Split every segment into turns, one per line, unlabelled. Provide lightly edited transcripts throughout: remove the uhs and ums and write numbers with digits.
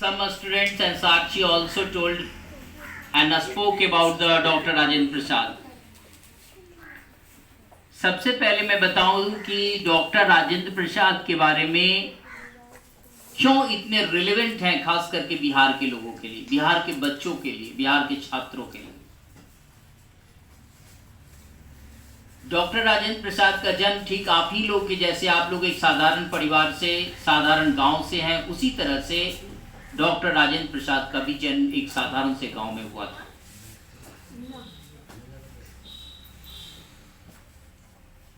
some students and Sakshi also told and spoke about the Dr. Rajendra Prasad. सबसे पहले मैं बताऊं कि डॉक्टर राजेंद्र प्रसाद के बारे में क्यों इतने रिलेवेंट हैं, खास करके बिहार के लोगों के लिए, बिहार के बच्चों के लिए, बिहार के छात्रों के लिए। डॉक्टर राजेंद्र प्रसाद का जन्म ठीक आप ही लोग के जैसे, आप लोग एक साधारण परिवार से, साधारण गांव से हैं, उसी तरह से डॉक्टर राजेंद्र प्रसाद का भी जन्म एक साधारण से गांव में हुआ था।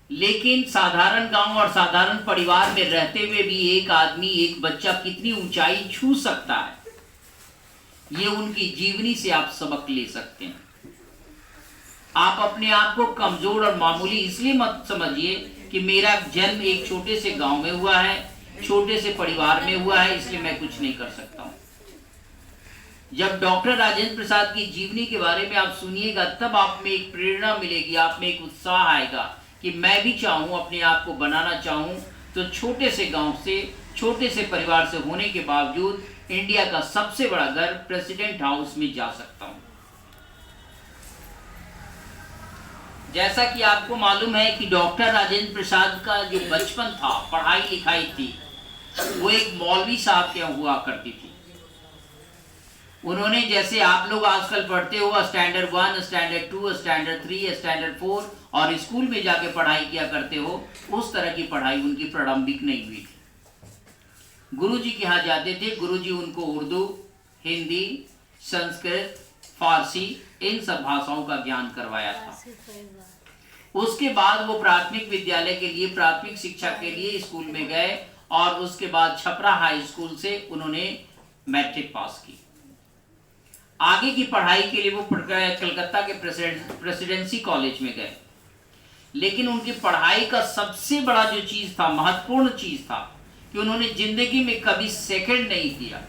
लेकिन साधारण गांव और साधारण परिवार में रहते हुए भी एक आदमी, एक बच्चा कितनी ऊंचाई छू सकता है, ये उनकी जीवनी से आप सबक ले सकते हैं। आप अपने आप को कमजोर और मामूली इसलिए मत समझिए कि मेरा जन्म एक छोटे से गांव में हुआ है, छोटे से परिवार में हुआ है, इसलिए मैं कुछ नहीं कर सकता हूं। जब डॉक्टर राजेंद्र प्रसाद की जीवनी के बारे में आप सुनिएगा, तब आप में एक प्रेरणा मिलेगी, आप में एक उत्साह आएगा कि मैं भी चाहूं, अपने आप को बनाना चाहूं तो छोटे से गांव से, छोटे से परिवार से होने के बावजूद इंडिया का सबसे बड़ा घर प्रेसिडेंट हाउस में जा सकता हूं। जैसा कि आपको मालूम है कि डॉक्टर राजेंद्र प्रसाद का जो बचपन था, पढ़ाई लिखाई थी, वो एक मौलवी साहब के यहाँ हुआ करती थी। उन्होंने, जैसे आप लोग आजकल पढ़ते हो स्टैंडर्ड 1, स्टैंडर्ड 2, स्टैंडर्ड 3, स्टैंडर्ड 4 और स्कूल में जाके पढ़ाई किया करते हो, उस तरह की पढ़ाई उनकी प्रारंभिक नहीं हुई थी। गुरुजी के यहाँ जाते थे, गुरुजी उनको उर्दू, हिंदी, संस्कृत, फारसी, इन सब भाषाओं का ज्ञान करवाया था। उसके बाद वो प्राथमिक विद्यालय के लिए, प्राथमिक शिक्षा के लिए स्कूल में गए और उसके बाद छपरा हाई स्कूल से उन्होंने मैट्रिक पास की। आगे की पढ़ाई के लिए वो कलकत्ता के प्रेसिडेंसी कॉलेज में गए। लेकिन उनकी पढ़ाई का सबसे बड़ा जो चीज था, महत्वपूर्ण चीज था, कि उन्होंने जिंदगी में कभी सेकंड नहीं किया।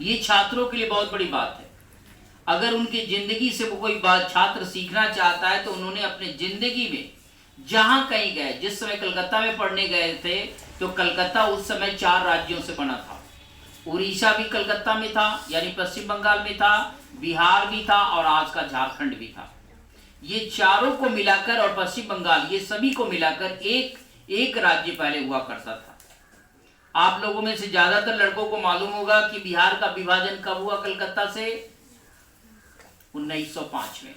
ये छात्रों के लिए बहुत बड़ी बात है। अगर उनकी जिंदगी से वो कोई बात छात्र सीखना चाहता है तो उन्होंने अपने जिंदगी में जहां कहीं गए, जिस समय कलकत्ता में पढ़ने गए थे, तो कलकत्ता उस समय 4 राज्यों से बना था। उड़ीसा भी कलकत्ता में था, यानी पश्चिम बंगाल में था, बिहार भी था और आज का झारखंड भी था। ये चारों को मिलाकर, और पश्चिम बंगाल, ये सभी को मिलाकर एक राज्य पहले हुआ करता था। आप लोगों में से ज्यादातर लड़कों को मालूम होगा कि बिहार का विभाजन कब हुआ कलकत्ता से? 1905 में।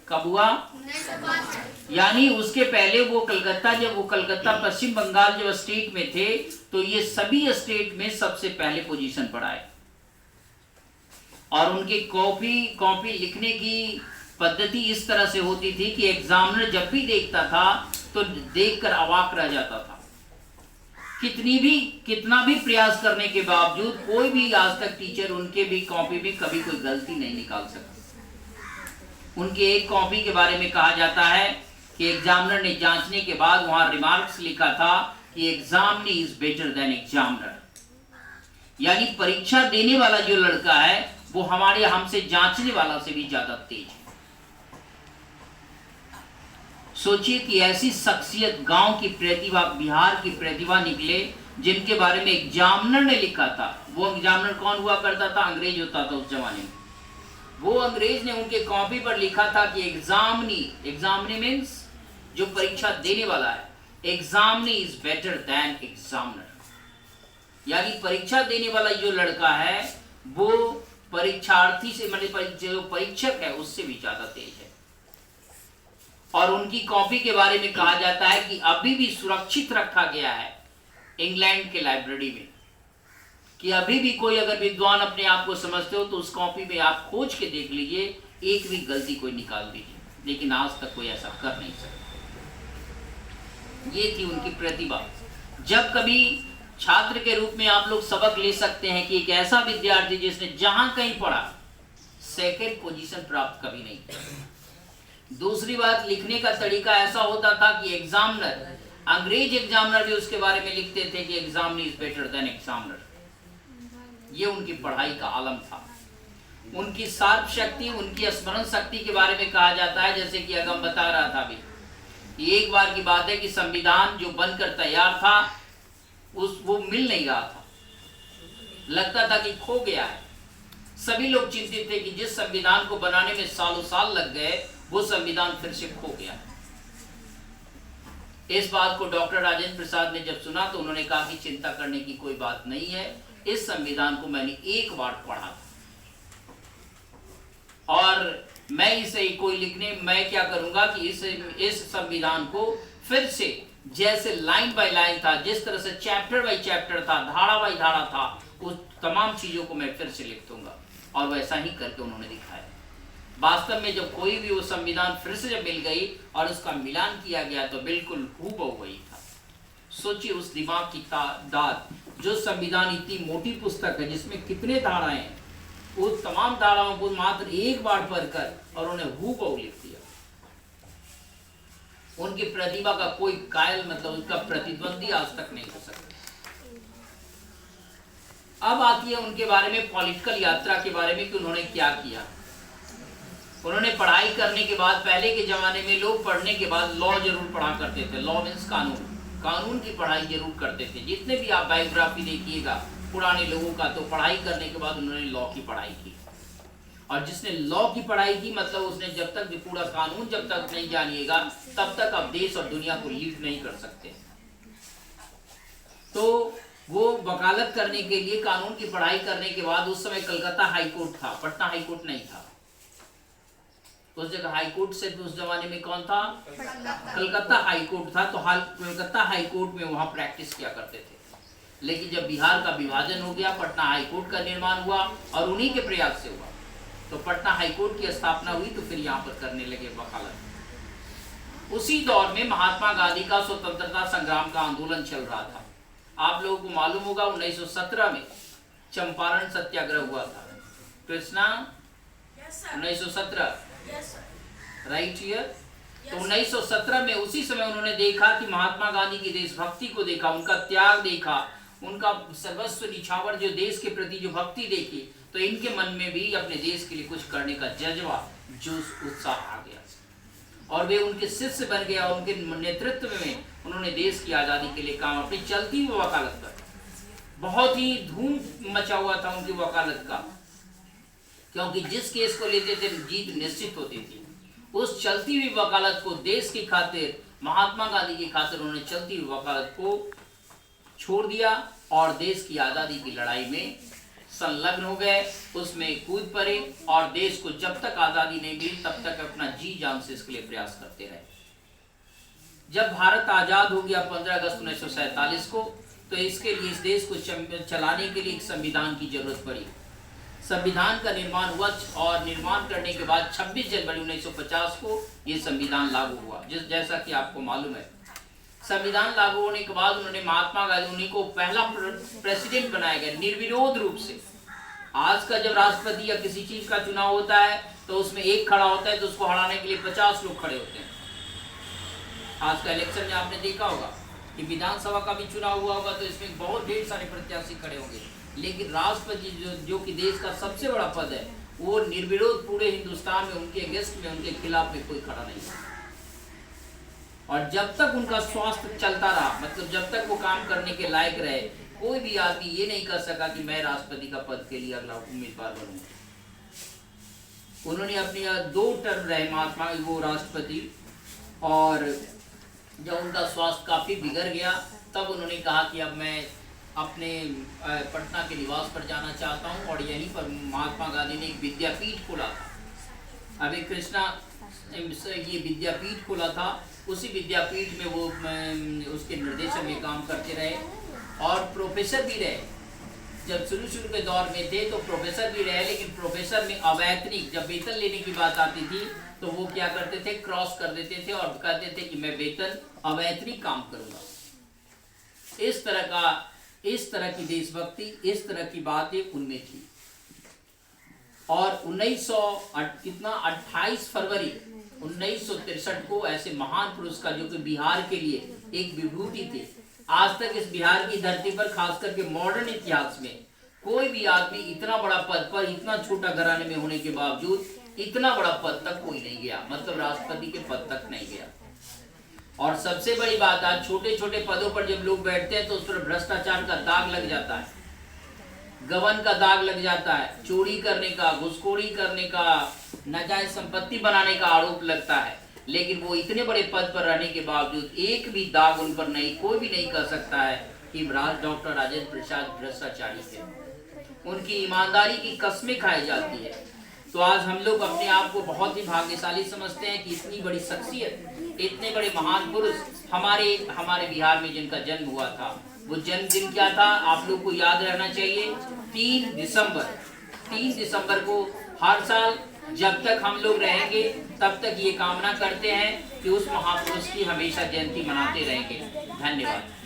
कब हुआ? 1905। यानी उसके पहले वो कलकत्ता, जब वो कलकत्ता पश्चिम बंगाल जब स्टेट में थे, तो ये सभी स्टेट में सबसे पहले पोजीशन पर आए। और उनके कॉपी लिखने की पद्धति इस तरह से होती थी कि एग्जामिनर जब भी देखता था तो देखकर अवाक रह जाता था। कितना भी प्रयास करने के बावजूद कोई भी आज तक टीचर उनके भी कॉपी में कभी कोई गलती नहीं निकाल सकता। उनके एक कॉपी के बारे में कहा जाता है कि एग्जामिनर ने जांचने के बाद वहां रिमार्क्स लिखा था कि examinee is better than examiner, यानी परीक्षा देने वाला जो लड़का है वो हमसे जांचने वाला से भी ज्यादा तेज है। सोचिए कि ऐसी शख्सियत, गांव की प्रतिभा, बिहार की प्रतिभा निकले, जिनके बारे में एग्जामिनर ने लिखा था। वो एग्जामिनर कौन हुआ करता था? अंग्रेज होता था उस जमाने में। वो अंग्रेज ने उनके कॉपी पर लिखा था कि एग्जामिनी मीन्स जो परीक्षा देने वाला है, examinee is better than examiner, यानी परीक्षा देने वाला जो लड़का है वो परीक्षार्थी से, मतलब जो परीक्षक है उससे भी ज्यादा तेज है। और उनकी कॉपी के बारे में कहा जाता है कि अभी भी सुरक्षित रखा गया है इंग्लैंड के लाइब्रेरी में, कि अभी भी कोई अगर विद्वान अपने आप को समझते हो तो उस कॉपी में आप खोज के देख लीजिए, एक भी गलती कोई निकाल दीजिए। लेकिन आज तक कोई ऐसा कर नहीं सकता। ये थी उनकी प्रतिभा। जब कभी छात्र के रूप में आप लोग सबक ले सकते हैं कि एक ऐसा विद्यार्थी जिसने जहां कहीं पढ़ा, सेकंड पोजीशन प्राप्त कभी नहीं किया। दूसरी बात, लिखने का तरीका ऐसा होता था कि एग्जामिनर, अंग्रेज एग्जामिनर भी उसके बारे में लिखते थे कि examinee is better than examiner. ये उनकी पढ़ाई का आलम था। उनकी शार्प शक्ति, उनकी स्मरण शक्ति के बारे में कहा जाता है, जैसे कि अगम बता रहा था अभी, एक बार की बात है कि संविधान जो बनकर तैयार था वो मिल नहीं रहा था। लगता था कि खो गया है। सभी लोग चिंतित थे कि जिस संविधान को बनाने में सालों साल लग गए वो संविधान फिर से खो गया। इस बात को डॉक्टर राजेंद्र प्रसाद ने जब सुना तो उन्होंने कहा कि चिंता करने की कोई बात नहीं है, इस संविधान को मैंने एक बार पढ़ा था और मैं इसे मैं क्या करूंगा कि इस संविधान को फिर से जैसे लाइन बाय लाइन था, जिस तरह से चैप्टर बाय चैप्टर था, धारा बाय धारा था, उस तमाम चीजों को मैं फिर से लिख दूंगा। और वैसा ही करके उन्होंने दिखाया। वास्तव में जब कोई भी वो संविधान फिर से जब मिल गई और उसका मिलान किया गया तो बिल्कुल हूबहू वही था। सोचिए उस दिमाग की तादाद, जो संविधान इतनी मोटी पुस्तक है जिसमें कितने धाराएं हैं, उस तमाम धाराओं को मात्र एक बार पढ़कर और उन्हें हूबहू लिख दिया। उनकी प्रतिभा का कोई कायल मतलब उसका प्रतिद्वंदी आज तक नहीं हो सकता। अब आती है उनके बारे में पॉलिटिकल यात्रा के बारे में कि उन्होंने क्या किया। उन्होंने पढ़ाई करने के बाद, पहले के जमाने में लोग पढ़ने के बाद लॉ जरूर पढ़ा करते थे। लॉ मीन्स कानून, कानून की पढ़ाई जरूर करते थे। जितने भी आप बायोग्राफी देखिएगा पुराने लोगों का, तो पढ़ाई करने के बाद उन्होंने लॉ की पढ़ाई की। और जिसने लॉ की पढ़ाई की मतलब उसने जब तक पूरा कानून जब तक नहीं जानिएगा तब तक आप देश और दुनिया को लीड नहीं कर सकते। तो वो वकालत करने के लिए कानून की पढ़ाई करने के बाद, उस समय कलकत्ता हाईकोर्ट था, पटना हाईकोर्ट नहीं था। उस जगह हाईकोर्ट से उस जमाने में कौन था? कलकत्ता हाईकोर्ट था। तो कलकत्ता हाईकोर्ट में वहां प्रैक्टिस किया करते थे। लेकिन जब बिहार का विभाजन हो गया, पटना हाईकोर्ट का निर्माण हुआ और उन्हीं के प्रयास से हुआ, तो पटना हाईकोर्ट की स्थापना हुई। तो फिर यहाँ पर करने लगे वकालत। उसी दौर में महात्मा गांधी का स्वतंत्रता संग्राम का आंदोलन चल रहा था। आप लोगों को मालूम होगा 1917 में चंपारण सत्याग्रह हुआ था। Krishna 1917 right here. तो 1917 में उसी समय उन्होंने देखा कि महात्मा गांधी की देशभक्ति को देखा, उनका त्याग देखा, उनका सर्वस्व निछावर जो देश के प्रति जो भक्ति देखी, तो इनके मन में भी अपने देश के लिए कुछ करने का जज्बा, जोश, उत्साह आ गया और वे उनके शिष्य बन गया। उनके नेतृत्व में उन्होंने देश की आज़ादी के लिए काम, अपनी चलती हुई वकालत कर, बहुत ही धूम मचा हुआ था उनकी वकालत का, क्योंकि जिस केस को लेते थे जीत निश्चित होती थी। उस चलती हुई वकालत को देश की खातिर, महात्मा गांधी की खातिर उन्होंने चलती हुई वकालत को छोड़ दिया और देश की आज़ादी की लड़ाई में संलग्न हो गए, उसमें कूद पड़े और देश को जब तक आज़ादी नहीं मिली तब तक अपना जी जान से इसके लिए प्रयास करते रहे। जब भारत आज़ाद हो गया 15 अगस्त 1947 को, तो इसके लिए, इस देश को चलाने के लिए एक संविधान की जरूरत पड़ी। संविधान का निर्माण हुआ और निर्माण करने के बाद 26 जनवरी 1950 को ये संविधान लागू हुआ। जैसा कि आपको मालूम है, संविधान लागू होने के बाद उन्होंने महात्मा गांधी, उन्हीं को पहला प्रेसिडेंट बनाया गया निर्विरोध रूप से। आज का जब राष्ट्रपति या किसी चीज का चुनाव होता है तो उसमें एक खड़ा होता है तो उसको हराने के लिए 50 लोग खड़े होते हैं। आज का इलेक्शन में आपने देखा होगा कि विधानसभा का भी चुनाव हुआ होगा तो इसमें बहुत ढेर सारे प्रत्याशी खड़े होंगे, लेकिन राष्ट्रपति जो कि देश का सबसे बड़ा पद है, वो निर्विरोध पूरे हिंदुस्तान में उनके अगेंस्ट में, उनके खिलाफ में कोई खड़ा नहीं है। और जब तक उनका स्वास्थ्य चलता रहा, मतलब जब तक वो काम करने के लायक रहे, कोई भी आदमी ये नहीं कर सका कि मैं राष्ट्रपति का पद के लिए अगला उम्मीदवार बनूं। उन्होंने अपनी 2 टर्म रहे महात्मा वो राष्ट्रपति, और जब उनका स्वास्थ्य काफी बिगड़ गया तब उन्होंने कहा कि अब मैं अपने पटना के निवास पर जाना चाहता हूं, और यहीं पर महात्मा गांधी ने एक विद्यापीठ खोला था। अभी कृष्णा ये विद्यापीठ खोला था, उसी विद्यापीठ में वो उसके निर्देशन में काम करते रहे और प्रोफेसर भी रहे। जब शुरू के दौर में थे तो प्रोफेसर भी रहे, लेकिन प्रोफेसर में अवैतनिक, जब वेतन लेने की बात आती थी तो वो क्या करते थे, क्रॉस कर देते थे और कहते थे कि मैं वेतन अवैतनिक काम करूंगा। इस तरह की देशभक्ति, इस तरह की बातें उनमें थी। और 28 फरवरी 1963 को ऐसे महान पुरुष का, जो कि बिहार के लिए एक विभूति थे, आज तक इस बिहार की धरती पर, खास करके मॉडर्न इतिहास में, कोई भी आदमी इतना बड़ा पद पर, इतना छोटा घराने में होने के बावजूद इतना बड़ा पद तक कोई नहीं गया, मतलब राष्ट्रपति के पद तक नहीं गया। और सबसे बड़ी बात, आज छोटे छोटे पदों पर जब लोग बैठते हैं तो उस पर भ्रष्टाचार का दाग लग जाता है। गबन का दाग लग जाता है, चोरी करने का, घुसखोरी करने का, नाजायज संपत्ति बनाने का आरोप लगता है, लेकिन वो इतने बड़े पद पर रहने के बावजूद एक भी दाग उन पर नहीं, कोई भी नहीं कह सकता है कि डॉक्टर राजेंद्र प्रसाद भ्रष्टाचारी थे। उनकी ईमानदारी की कस्में खाई जाती है। तो आज हम लोग अपने आप को बहुत ही भाग्यशाली समझते हैं कि इतनी बड़ी शख्सियत, इतने बड़े महान पुरुष हमारे बिहार में जिनका जन्म हुआ था। वो जन्मदिन क्या था आप लोग को याद रहना चाहिए, 3 दिसंबर को हर साल जब तक हम लोग रहेंगे तब तक ये कामना करते हैं कि उस महापुरुष की हमेशा जयंती मनाते रहेंगे। धन्यवाद।